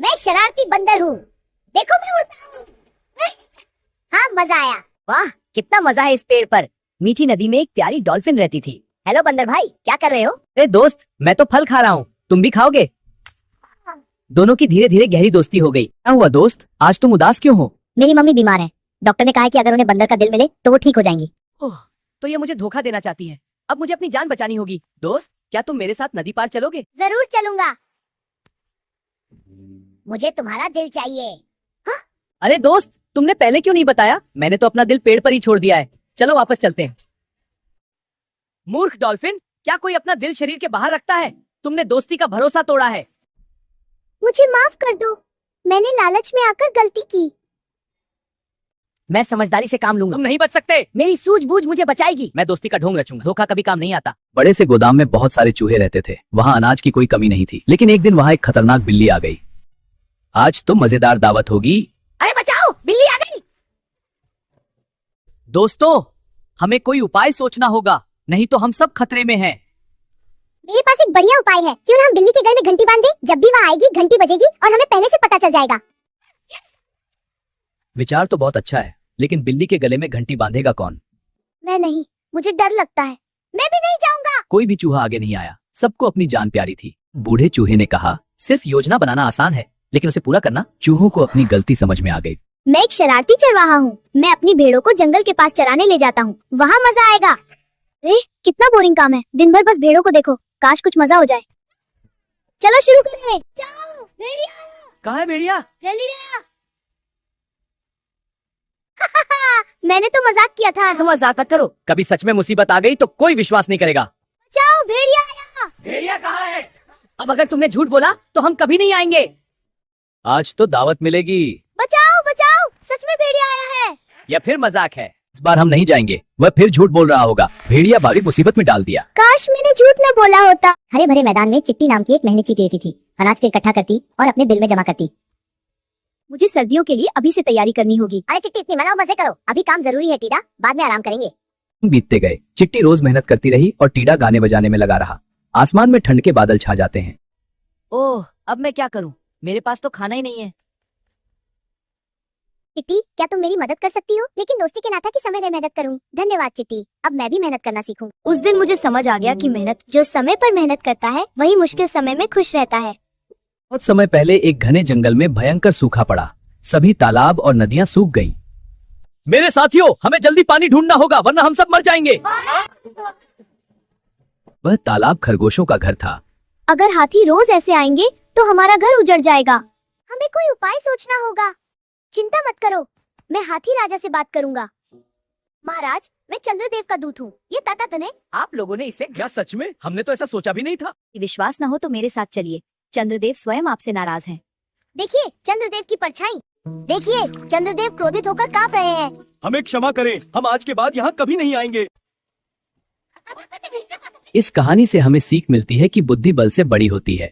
मैं शरारती बंदर हूँ। देखो मैं उड़ता हूँ। हाँ मजा आया। वाह कितना मजा है इस पेड़ पर। मीठी नदी में एक प्यारी डॉल्फिन रहती थी। हेलो बंदर भाई, क्या कर रहे हो? अरे दोस्त, मैं तो फल खा रहा हूँ, तुम भी खाओगे? दोनों की धीरे धीरे गहरी दोस्ती हो गई। क्या हुआ दोस्त, आज तुम उदास क्यों हो? मेरी मम्मी बीमार है। डॉक्टर ने कहा है कि अगर उन्हें बंदर का दिल मिले तो वो ठीक हो जाएंगी। ओह, तो ये मुझे धोखा देना चाहती है। अब मुझे अपनी जान बचानी होगी। दोस्त, क्या तुम मेरे साथ नदी पार चलोगे? जरूर चलूंगा। मुझे तुम्हारा दिल चाहिए। अरे दोस्त, तुमने पहले क्यों नहीं बताया? मैंने तो अपना दिल पेड़ पर ही छोड़ दिया है। चलो वापस चलते हैं। मूर्ख डॉल्फिन, क्या कोई अपना दिल शरीर के बाहर रखता है? तुमने दोस्ती का भरोसा तोड़ा है। मुझे माफ कर दो, मैंने लालच में आकर गलती की। मैं समझदारी से काम लूंगा। तुम नहीं बच सकते। मेरी सूझबूझ मुझे बचाएगी। मैं दोस्ती का ढोंग रचूंगा। धोखा कभी काम नहीं आता। बड़े से गोदाम में बहुत सारे चूहे रहते थे। वहाँ अनाज की कोई कमी नहीं थी, लेकिन एक दिन वहाँ एक खतरनाक बिल्ली आ गई। आज तो मजेदार दावत होगी। अरे बचाओ, बिल्ली आ गई। दोस्तों, हमें कोई उपाय सोचना होगा, नहीं तो हम सब खतरे में हैं। मेरे पास एक बढ़िया उपाय है। क्यों ना हम बिल्ली के गले में घंटी बांध दें? जब भी वहाँ आएगी घंटी बजेगी और हमें पहले से पता चल जाएगा। विचार तो बहुत अच्छा है, लेकिन बिल्ली के गले में घंटी बांधेगा कौन? मैं नहीं, मुझे डर लगता है। मैं भी नहीं जाऊंगा। कोई भी चूहा आगे नहीं आया। सबको अपनी जान प्यारी थी। बूढ़े चूहे ने कहा, सिर्फ योजना बनाना आसान है, लेकिन उसे पूरा करना। चूहों को अपनी गलती समझ में आ गई। मैं एक शरारती चरवाहा हूँ। मैं अपनी भेड़ों को जंगल के पास चराने ले जाता हूँ। वहाँ मजा आएगा। अरे कितना बोरिंग काम है, दिन भर बस भेड़ों को देखो। काश कुछ मजा हो जाए। चलो शुरू करें। जाओ भेड़िया। कहाँ है भेड़िया? जल्दी आ। मैंने तो मजाक किया था। तुम मजाक मत करो। कभी सच में मुसीबत आ गई तो कोई विश्वास नहीं करेगा। जाओ भेड़िया आया। भेड़िया कहाँ है? अब अगर तुमने झूठ बोला तो हम कभी नहीं आएंगे। आज तो दावत मिलेगी। बचाओ बचाओ, सच में भेड़िया आया है। या फिर मजाक है? इस बार हम नहीं जाएंगे। वह फिर झूठ बोल रहा होगा। भेड़िया भारी मुसीबत में डाल दिया। काश मैंने झूठ न बोला होता। हरे भरे मैदान में चिट्टी नाम की एक मेहनती चींटी रहती थी। अनाज को इकट्ठा करती और अपने बिल में जमा करती। मुझे सर्दियों के लिए अभी से तैयारी करनी होगी। अरे चिट्टी, इतनी मनाओ मजे करो। अभी काम जरूरी है टीडा, बाद में आराम करेंगे। बीतते गए। चिट्टी रोज मेहनत करती रही और टीडा गाने बजाने में लगा रहा। आसमान में ठंड के बादल छा जाते हैं। ओह, अब मैं क्या करूं? मेरे पास तो खाना ही नहीं है। चिट्टी, क्या तुम मेरी मदद कर सकती हो? लेकिन दोस्ती के नाता की समय में मेहनत करूंगी। धन्यवाद चिट्टी, अब मैं भी मेहनत करना सीखूं। उस दिन मुझे समझ आ गया कि मेहनत जो समय पर मेहनत करता है वही मुश्किल समय में खुश रहता है। बहुत समय पहले एक घने जंगल में भयंकर सूखा पड़ा। सभी तालाब और नदियां सूख गईं। मेरे साथियों, हमें जल्दी पानी ढूंढना होगा, वरना हम सब मर जाएंगे। वह तालाब खरगोशों का घर था। अगर हाथी रोज ऐसे आएंगे तो हमारा घर उजड़ जाएगा। हमें कोई उपाय सोचना होगा। चिंता मत करो, मैं हाथी राजा से बात करूंगा। महाराज, मैं चंद्रदेव का दूत हूँ। ये ताकत है। आप लोगों ने इसे क्या सच में? हमने तो ऐसा सोचा भी नहीं था। विश्वास न हो तो मेरे साथ चलिए। चंद्रदेव स्वयं आपसे नाराज हैं। देखिए चंद्रदेव की परछाई। देखिए चंद्रदेव क्रोधित होकर कांप रहे हैं। हमें क्षमा करें, हम आज के बाद यहाँ कभी नहीं आएंगे। इस कहानी से हमें सीख मिलती है कि बुद्धि बल से बड़ी होती है।